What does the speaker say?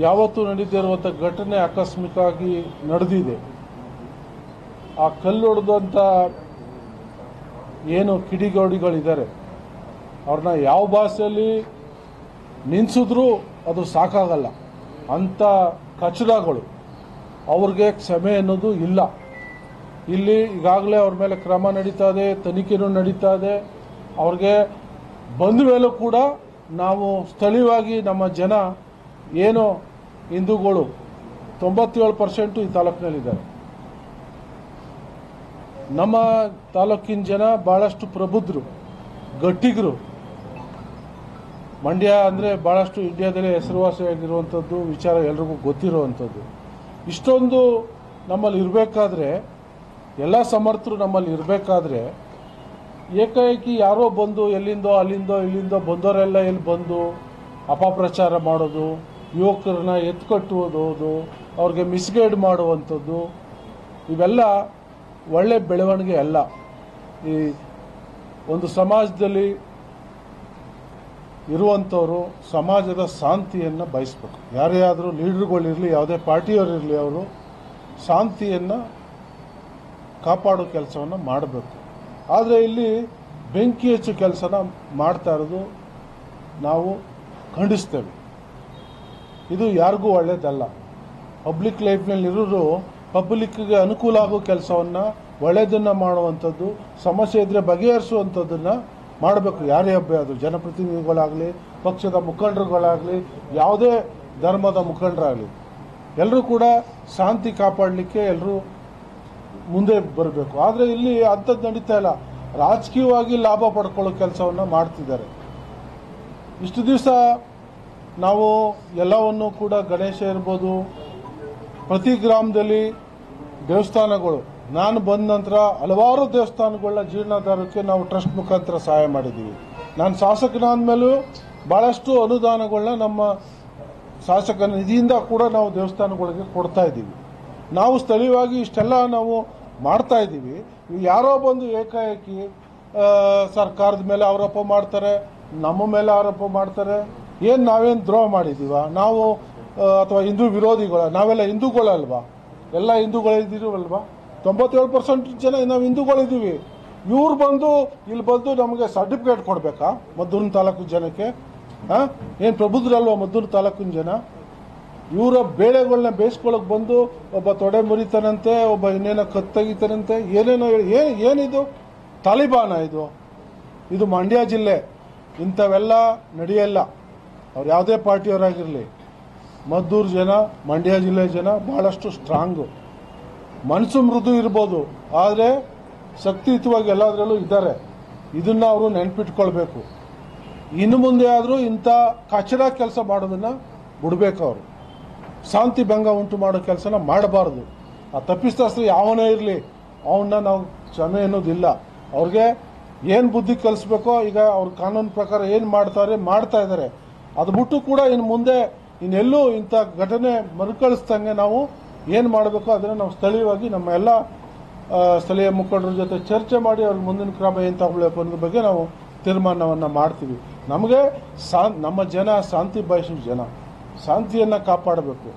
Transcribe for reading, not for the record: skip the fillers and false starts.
ಯಾವತ್ತೂ ನಡೀತಾ ಇರುವಂಥ ಘಟನೆ ಆಕಸ್ಮಿಕವಾಗಿ ನಡೆದಿದೆ. ಆ ಕಲ್ಲೊಡೆದಂಥ ಏನು ಕಿಡಿಗೌಡಿಗಳಿದ್ದಾರೆ ಅವ್ರನ್ನ ಯಾವ ಭಾಷೆಯಲ್ಲಿ ನಿಲ್ಲಿಸಿದ್ರೂ ಅದು ಸಾಕಾಗಲ್ಲ. ಅಂಥ ಕಚಡಗಳು ಅವ್ರಿಗೆ ಕ್ಷಮೆ ಅನ್ನೋದು ಇಲ್ಲ. ಇಲ್ಲಿ ಈಗಾಗಲೇ ಅವ್ರ ಮೇಲೆ ಕ್ರಮ ನಡೀತಾ ಇದೆ, ತನಿಖೆನೂ ನಡೀತಾ ಇದೆ. ಅವ್ರಿಗೆ ಬಂದ ಮೇಲೂ ಕೂಡ ನಾವು ಸ್ಥಳೀಯವಾಗಿ ನಮ್ಮ ಜನ ಏನು ಹಿಂದೂಗಳು 97% ಈ ತಾಲೂಕಿನಲ್ಲಿದ್ದಾರೆ. ನಮ್ಮ ತಾಲೂಕಿನ ಜನ ಭಾಳಷ್ಟು ಪ್ರಬುದ್ಧರು, ಗಟ್ಟಿಗರು. ಮಂಡ್ಯ ಅಂದರೆ ಭಾಳಷ್ಟು ಇಂಡಿಯಾದಲ್ಲೇ ಹೆಸರುವಾಸಿಯಾಗಿರುವಂಥದ್ದು ವಿಚಾರ ಎಲ್ರಿಗೂ ಗೊತ್ತಿರುವಂಥದ್ದು. ಇಷ್ಟೊಂದು ನಮ್ಮಲ್ಲಿ ಇರಬೇಕಾದ್ರೆ, ಎಲ್ಲ ಸಮರ್ಥರು ನಮ್ಮಲ್ಲಿ ಇರಬೇಕಾದ್ರೆ, ಏಕಾಏಕಿ ಯಾರೋ ಬಂದು ಎಲ್ಲಿಂದೋ ಇಲ್ಲಿಂದೋ ಬಂದವರೆಲ್ಲ ಎಲ್ಲಿ ಬಂದು ಅಪಪ್ರಚಾರ ಮಾಡೋದು, ಯುವಕರನ್ನ ಎತ್ಕಟ್ಟುವುದು, ಅವ್ರಿಗೆ ಮಿಸ್ಗೈಡ್ ಮಾಡುವಂಥದ್ದು, ಇವೆಲ್ಲ ಒಳ್ಳೆ ಬೆಳವಣಿಗೆ ಅಲ್ಲ. ಈ ಒಂದು ಸಮಾಜದಲ್ಲಿ ಇರುವಂಥವರು ಸಮಾಜದ ಶಾಂತಿಯನ್ನು ಬಯಸಬೇಕು. ಯಾರೇ ಆದರೂ ಲೀಡರ್ಗಳಿರಲಿ, ಯಾವುದೇ ಪಾರ್ಟಿಯವರಿರಲಿ, ಅವರು ಶಾಂತಿಯನ್ನು ಕಾಪಾಡೋ ಕೆಲಸವನ್ನು ಮಾಡಬೇಕು. ಆದರೆ ಇಲ್ಲಿ ಬೆಂಕಿ ಹಚ್ಚೋ ಕೆಲಸನ ಮಾಡ್ತಾ ಇರೋದು ನಾವು ಖಂಡಿಸ್ತೇವೆ. ಇದು ಯಾರಿಗೂ ಒಳ್ಳೆಯದಲ್ಲ. ಪಬ್ಲಿಕ್ ಲೈಫ್ನಲ್ಲಿರೋರು ಪಬ್ಲಿಕ್ಗೆ ಅನುಕೂಲ ಆಗೋ ಕೆಲಸವನ್ನು, ಒಳ್ಳೆಯದನ್ನು ಮಾಡುವಂಥದ್ದು, ಸಮಸ್ಯೆ ಇದ್ದರೆ ಬಗೆಹರಿಸುವಂಥದ್ದನ್ನು ಮಾಡಬೇಕು. ಯಾರೇ ಅದು ಜನಪ್ರತಿನಿಧಿಗಳಾಗಲಿ, ಪಕ್ಷದ ಮುಖಂಡರುಗಳಾಗಲಿ, ಯಾವುದೇ ಧರ್ಮದ ಮುಖಂಡರಾಗಲಿ, ಎಲ್ಲರೂ ಕೂಡ ಶಾಂತಿ ಕಾಪಾಡಲಿಕ್ಕೆ ಎಲ್ಲರೂ ಮುಂದೆ ಬರಬೇಕು. ಆದರೆ ಇಲ್ಲಿ ಅಂಥದ್ದು ನಡೀತಾ ಇಲ್ಲ. ರಾಜಕೀಯವಾಗಿ ಲಾಭ ಪಡ್ಕೊಳ್ಳೋ ಕೆಲಸವನ್ನು ಮಾಡ್ತಿದ್ದಾರೆ. ಇಷ್ಟು ದಿವಸ ನಾವು ಎಲ್ಲವನ್ನೂ ಕೂಡ ಗಣೇಶ ಇರ್ಬೋದು, ಪ್ರತಿ ಗ್ರಾಮದಲ್ಲಿ ದೇವಸ್ಥಾನಗಳು, ನಾನು ಬಂದ ನಂತರ ಹಲವಾರು ದೇವಸ್ಥಾನಗಳನ್ನ ಜೀರ್ಣೋದ್ಧಾರಕ್ಕೆ ನಾವು ಟ್ರಸ್ಟ್ ಮುಖಾಂತರ ಸಹಾಯ ಮಾಡಿದ್ದೀವಿ. ನಾನು ಶಾಸಕನಾದ ಮೇಲೂ ಭಾಳಷ್ಟು ಅನುದಾನಗಳನ್ನ ನಮ್ಮ ಶಾಸಕ ನಿಧಿಯಿಂದ ಕೂಡ ನಾವು ದೇವಸ್ಥಾನಗಳಿಗೆ ಕೊಡ್ತಾ ಇದ್ದೀವಿ. ನಾವು ಸ್ಥಳೀಯವಾಗಿ ಇಷ್ಟೆಲ್ಲ ನಾವು ಮಾಡ್ತಾ ಇದ್ದೀವಿ. ಯಾರೋ ಬಂದು ಏಕಾಏಕಿ ಸರ್ಕಾರದ ಮೇಲೆ ಆರೋಪ ಮಾಡ್ತಾರೆ, ನಮ್ಮ ಮೇಲೆ ಆರೋಪ ಮಾಡ್ತಾರೆ. ನಾವೇನು ದ್ರೋಹ ಮಾಡಿದ್ದೀವ ನಾವು? ಅಥವಾ ಹಿಂದೂ ವಿರೋಧಿಗಳ? ನಾವೆಲ್ಲ ಹಿಂದೂಗಳಲ್ವಾ? ಎಲ್ಲ ಹಿಂದೂಗಳಿದ್ದೀವಲ್ವಾ? 97% ಜನ ನಾವು ಹಿಂದೂಗಳಿದ್ದೀವಿ. ಇವ್ರು ಬಂದು ಇಲ್ಲಿ ಬಂದು ನಮಗೆ ಸರ್ಟಿಫಿಕೇಟ್ ಕೊಡಬೇಕಾ ಮದ್ದೂರಿನ ತಾಲೂಕಿನ ಜನಕ್ಕೆ? ಏನು ಪ್ರಬುದ್ಧರಲ್ವಾ ಮದ್ದೂರು ತಾಲೂಕಿನ ಜನ? ಇವರ ಬೇಳೆಗಳನ್ನ ಬೇಯಿಸ್ಕೊಳ್ಳೋಕೆ ಬಂದು ಒಬ್ಬ ತೊಡೆ ಮುರಿತಾನಂತೆ, ಒಬ್ಬ ಇನ್ನೇನೋ ಕತ್ತಗಿತಾನಂತೆ, ಏನೇನೋ ಏನಿದು ತಾಲಿಬಾನ? ಇದು ಮಂಡ್ಯ ಜಿಲ್ಲೆ. ಇಂಥವೆಲ್ಲ ನಡೆಯಲ್ಲ. ಅವ್ರು ಯಾವುದೇ ಪಾರ್ಟಿಯವರಾಗಿರಲಿ, ಮದ್ದೂರು ಜನ, ಮಂಡ್ಯ ಜಿಲ್ಲೆ ಜನ ಭಾಳಷ್ಟು ಸ್ಟ್ರಾಂಗು. ಮನಸ್ಸು ಮೃದು ಇರ್ಬೋದು, ಆದರೆ ಶಕ್ತಿಯುತವಾಗಿ ಎಲ್ಲದರಲ್ಲೂ ಇದ್ದಾರೆ. ಇದನ್ನ ಅವರು ನೆನ್ಪಿಟ್ಕೊಳ್ಬೇಕು. ಇನ್ನು ಮುಂದೆ ಆದರೂ ಇಂಥ ಕಚಡ ಕೆಲಸ ಮಾಡೋದನ್ನ ಬಿಡಬೇಕು. ಅವರು ಶಾಂತಿ ಭಂಗ ಉಂಟು ಮಾಡೋ ಕೆಲಸನ ಮಾಡಬಾರ್ದು. ಆ ತಪ್ಪಿತಸ್ಥರು ಯಾವನೇ ಇರಲಿ, ಅವನ್ನ ನಾವು ಕ್ಷಮೆ ಅನ್ನೋದಿಲ್ಲ. ಅವ್ರಿಗೆ ಏನು ಬುದ್ಧಿ ಕಲಿಸ್ಬೇಕೋ ಈಗ ಅವ್ರ ಕಾನೂನು ಪ್ರಕಾರ ಏನು ಮಾಡ್ತಾ ಇದ್ದಾರೆ. ಅದು ಬಿಟ್ಟು ಕೂಡ ಇನ್ನು ಮುಂದೆ ಇನ್ನೆಲ್ಲೂ ಇಂಥ ಘಟನೆ ಮರುಕಳಿಸ್ದಂಗೆ ನಾವು ಏನು ಮಾಡಬೇಕೋ ಅದನ್ನು ನಾವು ಸ್ಥಳೀಯವಾಗಿ ನಮ್ಮ ಎಲ್ಲ ಸ್ಥಳೀಯ ಮುಖಂಡರ ಜೊತೆ ಚರ್ಚೆ ಮಾಡಿ ಅವ್ರ ಮುಂದಿನ ಕ್ರಮ ಏನು ತಗೊಳ್ಬೇಕು ಅನ್ನೋದ್ರ ಬಗ್ಗೆ ನಾವು ತೀರ್ಮಾನವನ್ನು ಮಾಡ್ತೀವಿ. ನಮಗೆ ನಮ್ಮ ಜನ ಶಾಂತಿ ಬಯಸೋ ಜನ, ಶಾಂತಿಯನ್ನು ಕಾಪಾಡಬೇಕು.